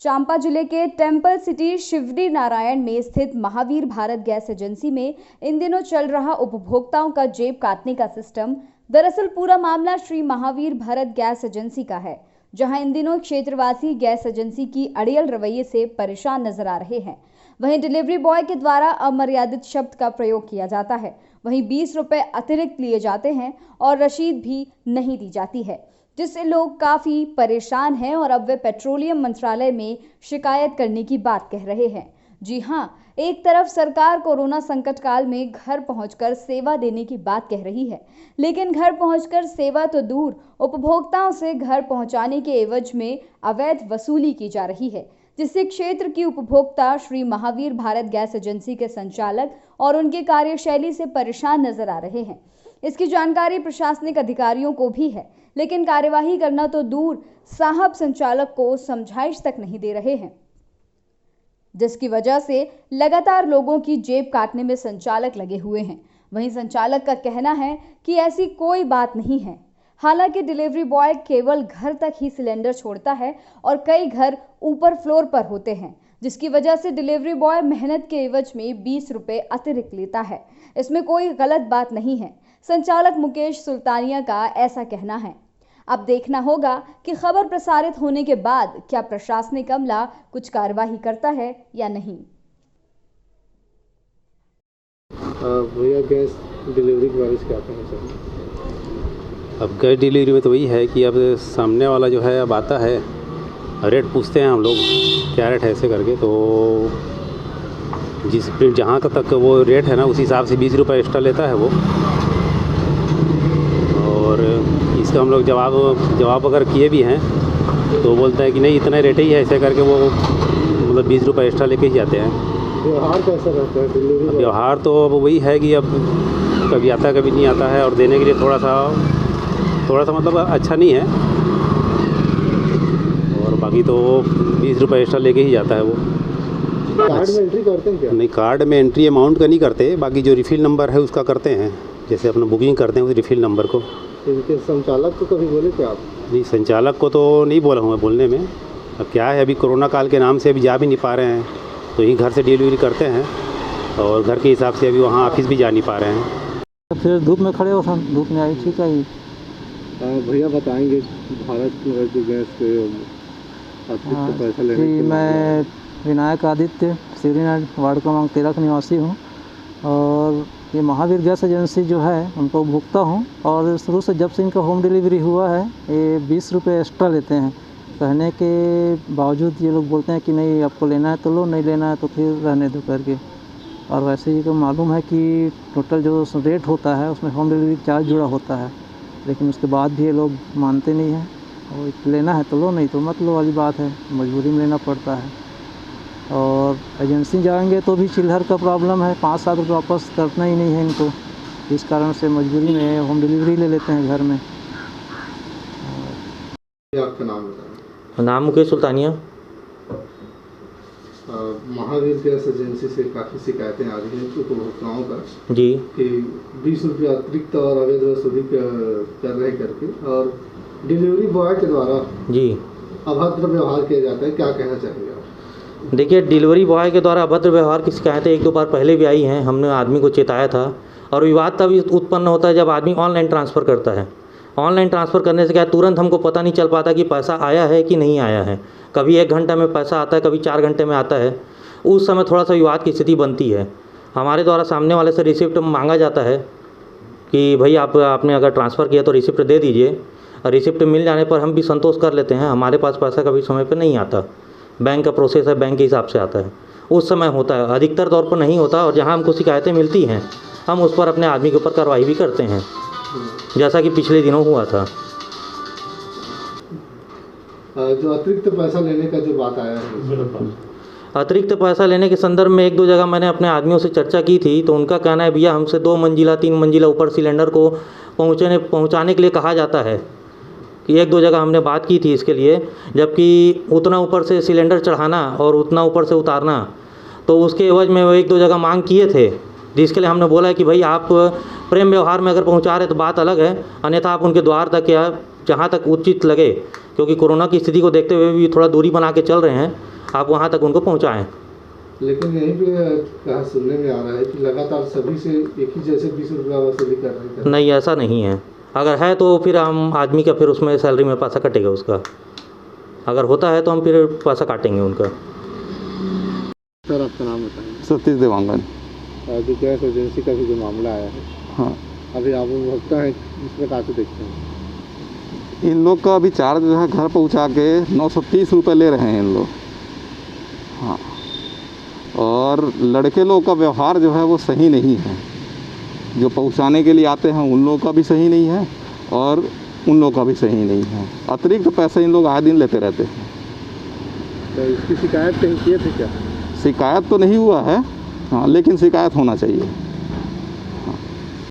चांपा जिले के temple city Shivdi Narayan में स्थित महावीर भारत गैस एजेंसी में इन दिनों चल रहा उपभोक्ताओं का जेब काटने का सिस्टम। दरअसल पूरा मामला श्री महावीर भारत गैस एजेंसी का है, जहां इन दिनों क्षेत्रवासी गैस एजेंसी की अड़ियल रवैये से परेशान नजर आ रहे हैं। वहीं डिलीवरी बॉय के द्वारा अमर्यादित शब्द का प्रयोग किया जाता है, वहीं 20 रुपए अतिरिक्त लिए जाते हैं और रसीद भी नहीं दी जाती है, जिससे लोग काफी परेशान हैं और अब वे पेट्रोलियम मंत्रालय में शिकायत करने की बात कह रहे हैं। जी हां, एक तरफ सरकार कोरोना संकट काल में घर पहुंचकर सेवा देने की बात कह रही है, लेकिन घर पहुंचकर सेवा तो दूर, उपभोक्ताओं से घर पहुंचाने के एवज में अवैध वसूली की जा रही है, जिससे क्षेत्र की उपभोक्ता श्री महावीर भारत गैस एजेंसी के संचालक और उनके कार्यशैली से परेशान नजर आ रहे हैं। इसकी जानकारी प्रशासनिक अधिकारियों को भी है, लेकिन कार्यवाही करना तो दूर, साहब संचालक को समझाइश तक नहीं दे रहे हैं, जिसकी वजह से लगातार लोगों की जेब काटने में संचालक लगे हुए हैं। वहीं संचालक का कहना है कि ऐसी कोई बात नहीं है। हालांकि डिलीवरी बॉय केवल घर तक ही सिलेंडर छोड़ता है और कई घर ऊपर फ्लोर पर होते हैं, जिसकी वजह से डिलीवरी बॉय मेहनत के एवज में 20 रुपए अतिरिक्त लेता है। इसमें कोई गलत बात नहीं है। संचालक मुकेश सुल्तानिया का ऐसा कहना है। अब देखना होगा कि खबर प्रसारित होने के बाद क्या प्रशासनिक अमला कुछ कार्यवाही करता है या नहीं। भैया, गैस डिलीवरी के बारे में क्या कहना चाहिए? अब गैस डिलीवरी में तो वही है कि अब सामने वाला जो है अब आता है, रेट पूछते हैं हम लोग क्या रेट है ऐसे करके, तो जिस जहाँ तक वो रेट है ना उस हिसाब से 20 रुपये एक्स्ट्रा लेता है वो। और इसका हम लोग जवाब अगर किए भी हैं तो बोलता है कि नहीं इतना रेट ही है, ऐसे करके वो मतलब 20 रुपये एक्स्ट्रा लेके ही जाते हैं। व्यवहार कैसा रहता है डिलीवरी? व्यवहार तो अब वही है कि अब कभी आता है कभी नहीं आता है, और देने के लिए थोड़ा सा मतलब अच्छा नहीं है, और बाकी तो 20 रुपये एक्स्ट्रा लेके ही जाता है वो। कार्ड में एंट्री करते हैं क्या? नहीं, कार्ड में एंट्री अमाउंट का नहीं करते, बाकी जो रिफ़िल नंबर है उसका करते हैं। जैसे अपना बुकिंग करते हैं उस रिफ़िल नंबर को। इनके संचालक को कभी बोले क्या आप? नहीं, संचालक को तो नहीं बोला हूँ मैं बोलने में। अब क्या है, अभी कोरोना काल के नाम से अभी जा भी नहीं पा रहे हैं, तो यहीं घर से डिलीवरी करते हैं और घर के हिसाब से अभी वहाँ ऑफिस भी जा नहीं पा रहे हैं। फिर धूप में खड़े हो, धूप में आई, ठीक है। भैया बताएंगे भारत की गैस के अतिरिक्त पैसा लेने के? मैं विनायक आदित्य शिवरीनारायण वार्ड क्रमांक 13 का निवासी हूँ, और ये महावीर गैस एजेंसी जो है उनको उपभोक्ता हूँ, और शुरू से जब से इनका होम डिलीवरी हुआ है ये 20 रुपये एक्स्ट्रा लेते हैं। कहने के बावजूद ये लोग बोलते हैं कि नहीं आपको लेना है तो लो, नहीं लेना है तो फिर रहने दो करके। और वैसे ही तो मालूम है कि टोटल जो रेट होता है उसमें होम डिलीवरी चार्ज जुड़ा होता है, लेकिन उसके बाद भी ये लोग मानते नहीं हैं, और लेना है तो लो, नहीं तो मत लो वाली बात है, मजबूरी में लेना पड़ता है। और एजेंसी जाएंगे तो भी चिल्लर का प्रॉब्लम है, 5-7 रुपये वापस करना ही नहीं है इनको, इस कारण से मजबूरी में होम डिलीवरी ले लेते हैं घर में। आपका नाम बताएं। नाम मुकेश सुल्तानिया। महावीर गैस एजेंसी से काफ़ी शिकायतें आ रही हैं उपभोक्ताओं का जी कि 20 रुपये अतिरिक्त और अवैध वसूली कर रहे करके, और डिलीवरी बॉय के द्वारा जी अभद्र व्यवहार किया जाता है, क्या कहना चाहेंगे आप? देखिए, डिलीवरी बॉय के द्वारा अभद्र व्यवहार की शिकायतें 1-2 बार पहले भी आई हैं। हमने आदमी को चेताया था, और विवाद तभी उत्पन्न होता है जब आदमी ऑनलाइन ट्रांसफ़र करता है। ऑनलाइन ट्रांसफ़र करने से क्या तुरंत हमको पता नहीं चल पाता कि पैसा आया है कि नहीं आया है। कभी 1 घंटे में पैसा आता है, कभी 4 घंटे में आता है। उस समय थोड़ा सा विवाद की स्थिति बनती है। हमारे द्वारा सामने वाले से रिसिप्ट मांगा जाता है कि भाई आपने अगर ट्रांसफ़र किया तो रिसिप्ट दे दीजिए, और रिसिप्ट मिल जाने पर हम भी संतोष कर लेते हैं। हमारे पास पैसा कभी समय पर नहीं आता, बैंक का प्रोसेस है, बैंक के हिसाब से आता है, उस समय होता है, अधिकतर तौर पर नहीं होता। और जहाँ हमको शिकायतें मिलती हैं हम उस पर अपने आदमी के ऊपर कार्रवाई भी करते हैं, जैसा कि पिछले दिनों हुआ था। जो अतिरिक्त पैसा लेने का जो बात आया है, अतिरिक्त पैसा लेने के संदर्भ में 1-2 जगह मैंने अपने आदमियों से चर्चा की थी, तो उनका कहना है भैया हमसे 2 मंजिला 3 मंजिला ऊपर सिलेंडर को पहुँचाने के लिए कहा जाता है। कि 1-2 जगह हमने बात की थी इसके लिए, जबकि उतना ऊपर से सिलेंडर चढ़ाना और उतना ऊपर से उतारना, तो उसके एवज में वो 1-2 जगह मांग किए थे, जिसके लिए हमने बोला है कि भाई आप प्रेम व्यवहार में अगर पहुंचा रहे तो बात अलग है, अन्यथा आप उनके द्वार तक या जहां तक उचित लगे, क्योंकि कोरोना की स्थिति को देखते हुए भी थोड़ा दूरी बना के चल रहे हैं, आप वहाँ तक उनको पहुँचाएँ। लेकिन यहीं पे कहा सुनने में आ रहा है कि लगातार सभी से एक ही जैसे 20 रुपया वसूली कर रहे हैं। नहीं, ऐसा नहीं है। अगर है तो फिर हम आदमी का फिर उसमें सैलरी में पैसा कटेगा उसका। अगर होता है तो हम फिर पैसा काटेंगे उनका। सर आपका नाम बताएंगे? सतीश देवांगन। जो गैस एजेंसी का भी जो मामला आया है, हाँ, अभी आप उपभोक्ता हैं, इस प्रकार से देखते हैं? इन लोग का अभी चार्ज जो है घर पहुंचा के 930 रुपये ले रहे हैं इन लोग। हाँ, और लड़के लोग का व्यवहार जो है वो सही नहीं है। जो पहुंचाने के लिए आते हैं उन लोगों का भी सही नहीं है और उन लोगों का भी सही नहीं है। अतिरिक्त पैसे इन लोग आए दिन लेते रहते हैं। तो इसकी शिकायत कहीं किए थे क्या? शिकायत तो नहीं हुआ है, हाँ, लेकिन शिकायत होना चाहिए।